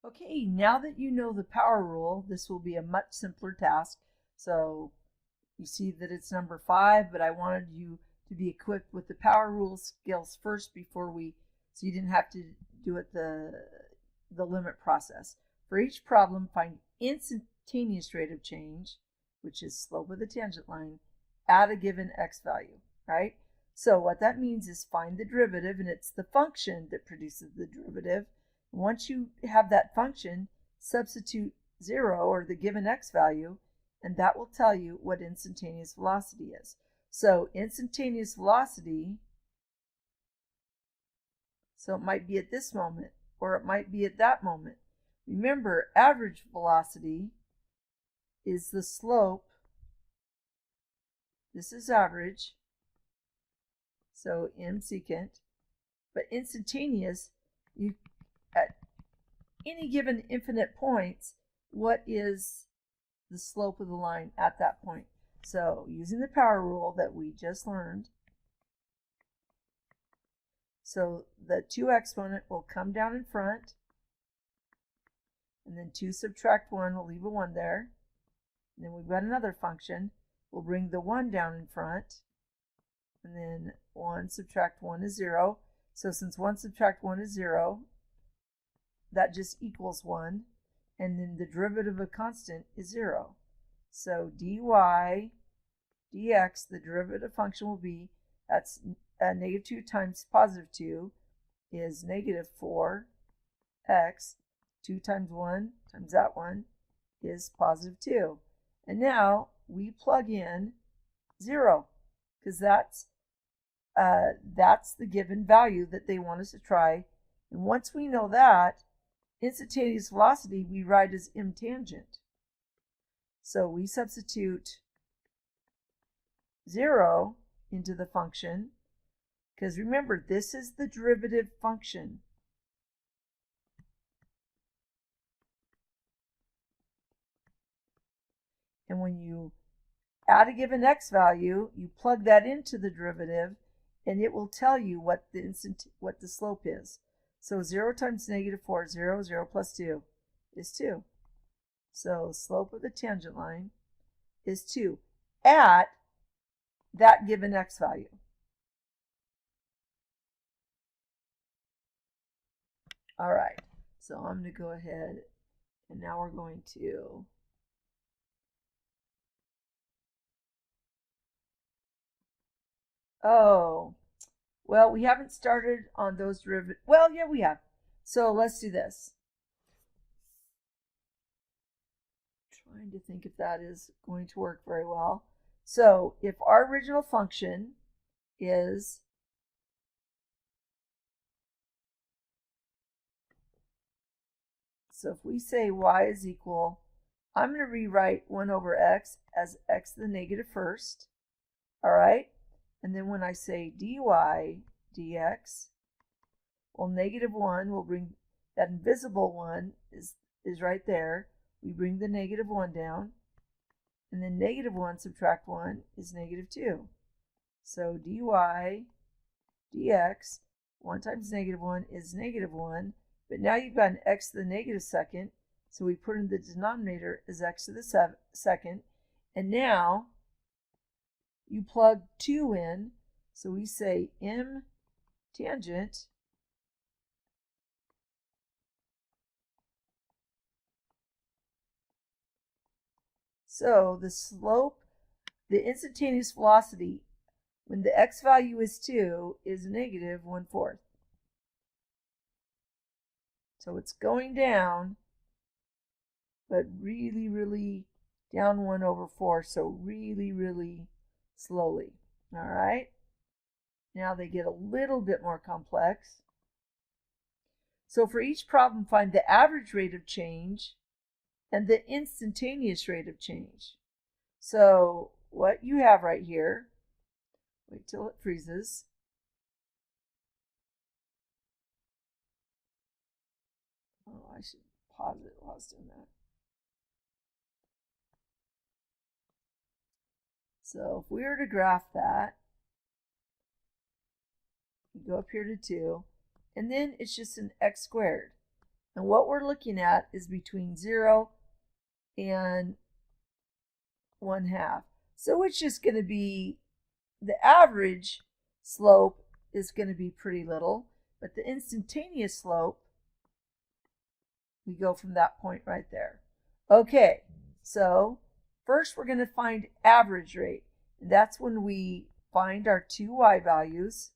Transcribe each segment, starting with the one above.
Okay, now that you know the power rule, this will be a much simpler task. So you see that it's number 5, but I wanted you to be equipped with the power rule skills first before so you didn't have to do it the limit process. For each problem, find instantaneous rate of change, which is slope of the tangent line, at a given x value, right? So what that means is find the derivative, and it's the function that produces the derivative. Once you have that function, substitute 0 or the given x value, and that will tell you what instantaneous velocity is. So instantaneous velocity, so it might be at this moment or it might be at that moment. Remember, average velocity is the slope. This is average, so m secant. But instantaneous, you at any given infinite points, what is the slope of the line at that point? So using the power rule that we just learned, so the 2 exponent will come down in front, and then 2 subtract 1, we'll leave a 1 there. And then we've got another function, we'll bring the 1 down in front, and then 1 subtract 1 is 0. So since 1 subtract 1 is 0, that just equals 1, and then the derivative of constant is 0. So dy dx, the derivative function will be, that's negative 2 times positive 2 is negative 4x. 2 times 1 times that 1 is positive 2. And now we plug in 0, because that's the given value that they want us to try. And once we know that, instantaneous velocity we write as m tangent. So we substitute 0 into the function, because remember, this is the derivative function. And when you add a given x value, you plug that into the derivative, and it will tell you what the slope is. So 0 times negative 4, 0, 0 plus 2 is 2. So slope of the tangent line is 2 at that given x value. All right, so I'm going to go ahead, and now we're going to well, we haven't started on those derivatives. Well, yeah, we have. So let's do this. Trying to think if that is going to work very well. So if our original function is so if we say y is equal, I'm going to rewrite 1 over x as x to the negative first. All right? And then when I say dy dx, well, negative 1 will bring that invisible 1 is right there. We bring the negative 1 down, and then negative 1 subtract 1 is negative 2. So dy dx, 1 times negative 1 is negative 1, but now you've got an x to the negative second, so we put in the denominator as x to the second, and now you plug 2 in, so we say m tangent so the slope, the instantaneous velocity when the x value is 2 is negative 1/4. So it's going down, but really, really down 1/4, so really, really slowly. All right? Now they get a little bit more complex. So for each problem, find the average rate of change and the instantaneous rate of change. So what you have right here, wait till it freezes. Oh, I should pause it while I was doing that. So if we were to graph that, you go up here to 2, and then it's just an x squared. And what we're looking at is between 0 and 1/2. So it's just going to be, the average slope is going to be pretty little, but the instantaneous slope, we go from that point right there. Okay, so first we're going to find average rate. And that's when we find our two y values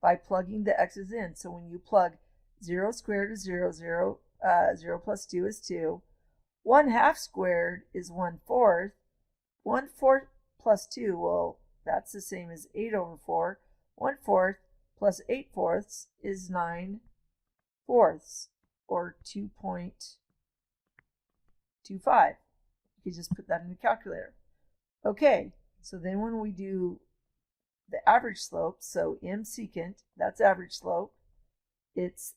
by plugging the x's in. So when you plug 0 squared is 0, 0, 0 plus 2 is 2. 1/2 squared is 1/4. 1/4 plus 2, well, that's the same as 8/4. 1/4 plus 8/4 is 9/4, or 2.25. You can just put that in the calculator. Okay, so then when we do the average slope, so m secant, that's average slope, it's,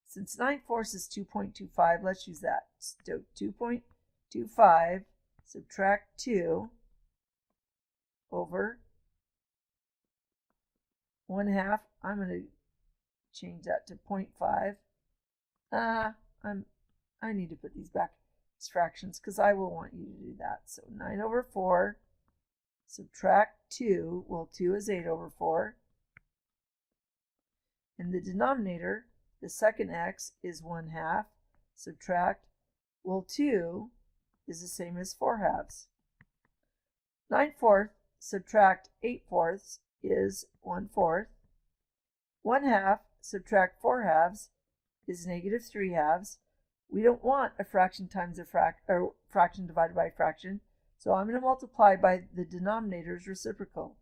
since 9/4 is 2.25, let's use that. So 2.25 subtract 2 over 1/2. I'm going to change that to 0.5. I need to put these back as fractions because I will want you to do that. So 9/4 subtract 2. Well, 2 is 8/4. In the denominator, the second x is 1/2. Subtract, well, 2 is the same as 4/2. 9/4 subtract 8/4 is 1/4. 1/2 subtract 4/2 is -3/2. We don't want a fraction times a fraction divided by a fraction, so I'm going to multiply by the denominator's reciprocal.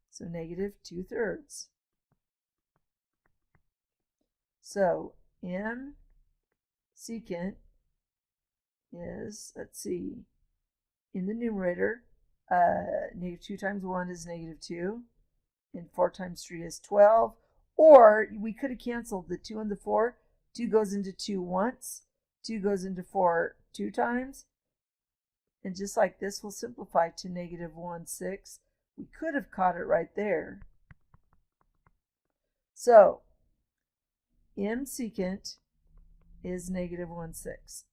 So -2/3. So m secant is, let's see, in the numerator, -2 times 1 is -2, and 4 times 3 is 12. Or we could have canceled the 2 and the 4. 2 goes into 2 once. 2 goes into 4 2 times. And just like this, we'll simplify to -1/6. We could have caught it right there. So m secant is -1/6.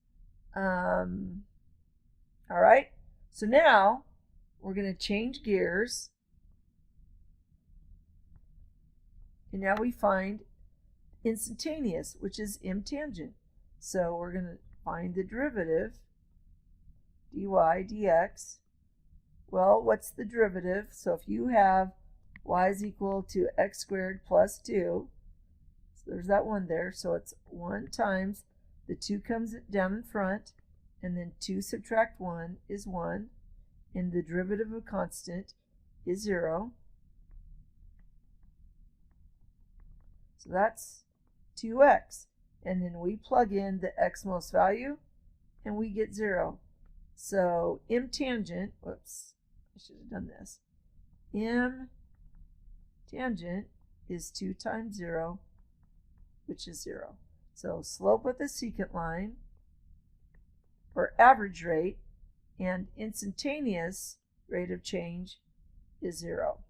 All right, so now we're going to change gears. And now we find instantaneous, which is m tangent. So we're going to find the derivative, dy dx. Well, what's the derivative? So if you have y is equal to x squared plus 2, so there's that 1 there. So it's 1 times, the 2 comes down in front, and then 2 subtract 1 is 1, and the derivative of a constant is 0. So that's 2x. And then we plug in the x most value, and we get 0. So m tangent, whoops, I should have done this. M tangent is 2 times 0, which is 0. So slope of the secant line, or average rate, and instantaneous rate of change is 0.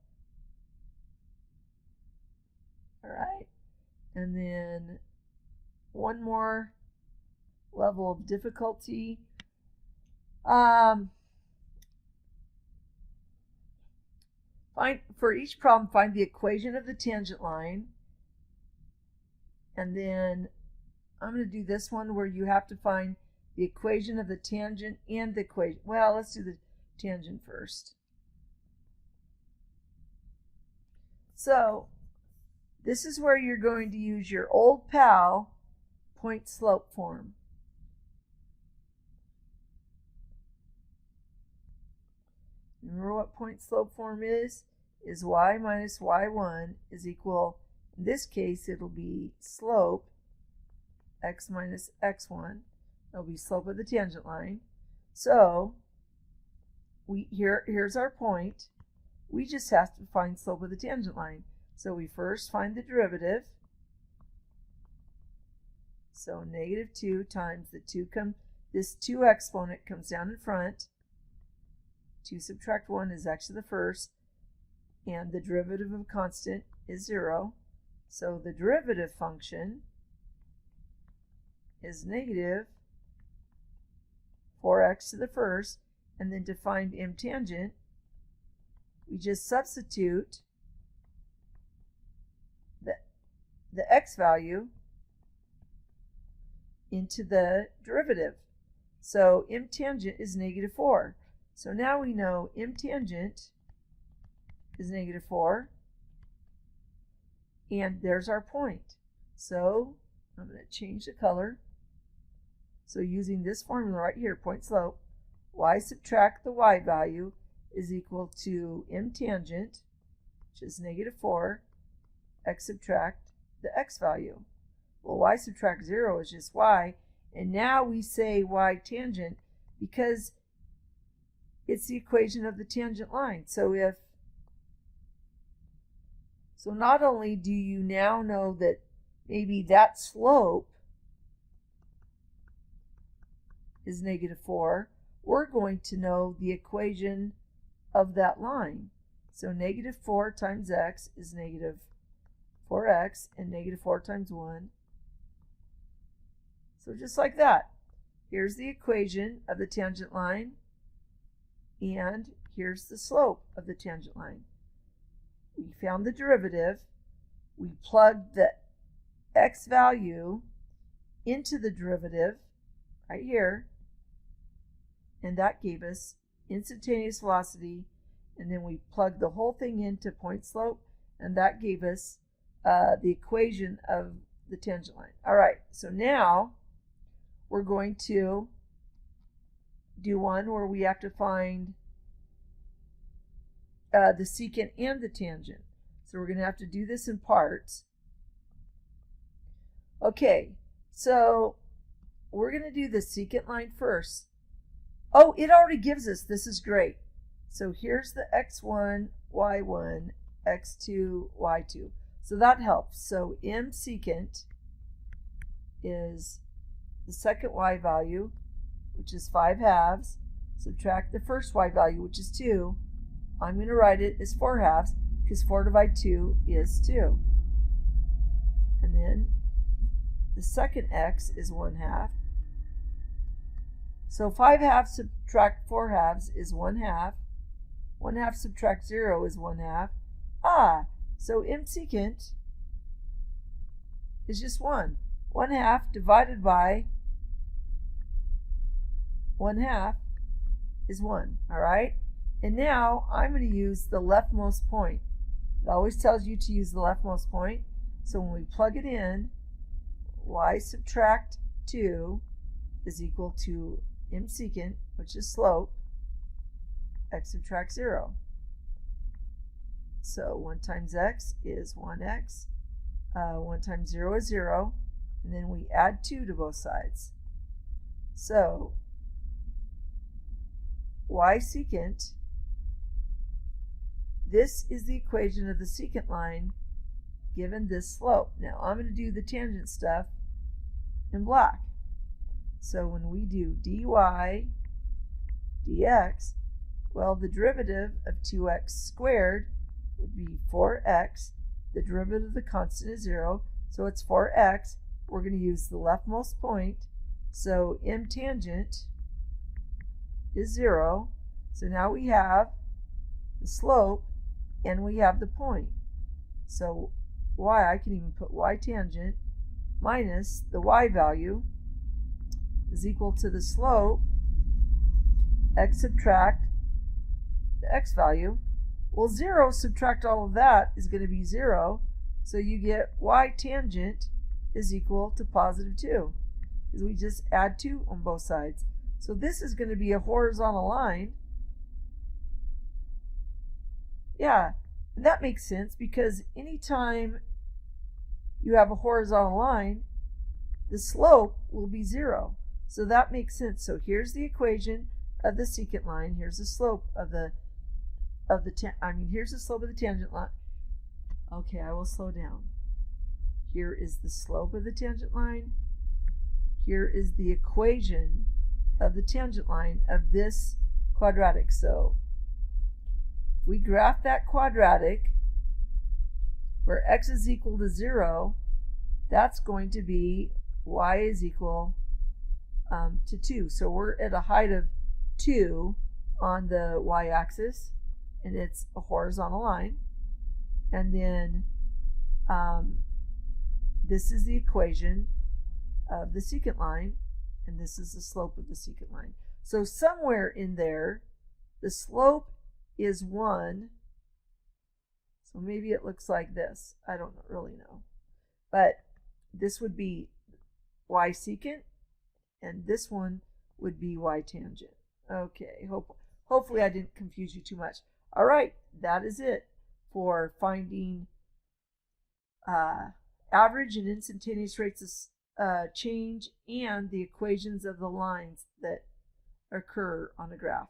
All right. And then one more level of difficulty. For each problem, find the equation of the tangent line. And then I'm going to do this one where you have to find the equation of the tangent and the equation. Well, let's do the tangent first. So this is where you're going to use your old pal point slope form. Remember what point slope form is? Is y minus y1 is equal, in this case it'll be slope x minus x1. It'll be slope of the tangent line. So here's our point. We just have to find slope of the tangent line. So we first find the derivative. So -2 times the 2 this 2 exponent comes down in front. 2 subtract 1 is actually the first, and the derivative of a constant is 0. So the derivative function is negative 4x to the first, and then to find m tangent, we just substitute the x value into the derivative. So m tangent is negative 4. So now we know m tangent is negative 4, and there's our point. So I'm going to change the color. So using this formula right here, point slope, y subtract the y value is equal to m tangent, which is negative 4, x subtract the x value. Well, y subtract 0 is just y, and now we say y tangent because it's the equation of the tangent line. So not only do you now know that maybe that slope is negative 4, we're going to know the equation of that line. So negative 4 times x is negative 4x, and negative 4 times 1. So just like that, here's the equation of the tangent line, and here's the slope of the tangent line. We found the derivative. We plugged the x value into the derivative right here, and that gave us instantaneous velocity, and then we plugged the whole thing into point slope, and that gave us the equation of the tangent line. All right, so now we're going to do one where we have to find the secant and the tangent. So we're going to have to do this in parts. Okay, so we're going to do the secant line first. Oh, it already gives us, this is great. So here's the x1, y1, x2, y2. So that helps. So m secant is the second y value, which is 5/2, subtract the first y value, which is 2. I'm going to write it as 4/2 because 4 divided 2 is 2. And then the second x is 1/2. So 5/2 subtract 4/2 is 1/2. 1/2 subtract 0 is 1/2. So m secant is just 1. 1/2 divided by 1/2 is 1. All right? And now I'm going to use the leftmost point. It always tells you to use the leftmost point. So when we plug it in, y subtract 2 is equal to m secant, which is slope, x subtract 0. So 1 times x is 1x. 1 times 0 is 0. And then we add 2 to both sides. So y secant, this is the equation of the secant line given this slope. Now I'm going to do the tangent stuff in black. So when we do dy dx, well, the derivative of 2x squared would be 4x. The derivative of the constant is 0, so it's 4x. We're going to use the leftmost point, so m tangent is 0. So now we have the slope and we have the point. So I can even put y tangent minus the y value is equal to the slope, x subtract the x value. Well, 0 subtract all of that is going to be 0. So you get y tangent is equal to positive 2. Because we just add 2 on both sides. So this is going to be a horizontal line. Yeah, and that makes sense because anytime you have a horizontal line, the slope will be 0. So that makes sense. So here's the equation of the secant line. Here's the slope of here's the slope of the tangent line. Okay, I will slow down. Here is the slope of the tangent line. Here is the equation of the tangent line of this quadratic. So if we graph that quadratic, where x is equal to 0, that's going to be y is equal to 2. So we're at a height of 2 on the y-axis, and it's a horizontal line. And then this is the equation of the secant line, and this is the slope of the secant line. So somewhere in there, the slope is 1. So maybe it looks like this. I don't really know. But this would be y secant, and this one would be y tangent. Okay, hopefully I didn't confuse you too much. All right, that is it for finding average and instantaneous rates of change and the equations of the lines that occur on a graph.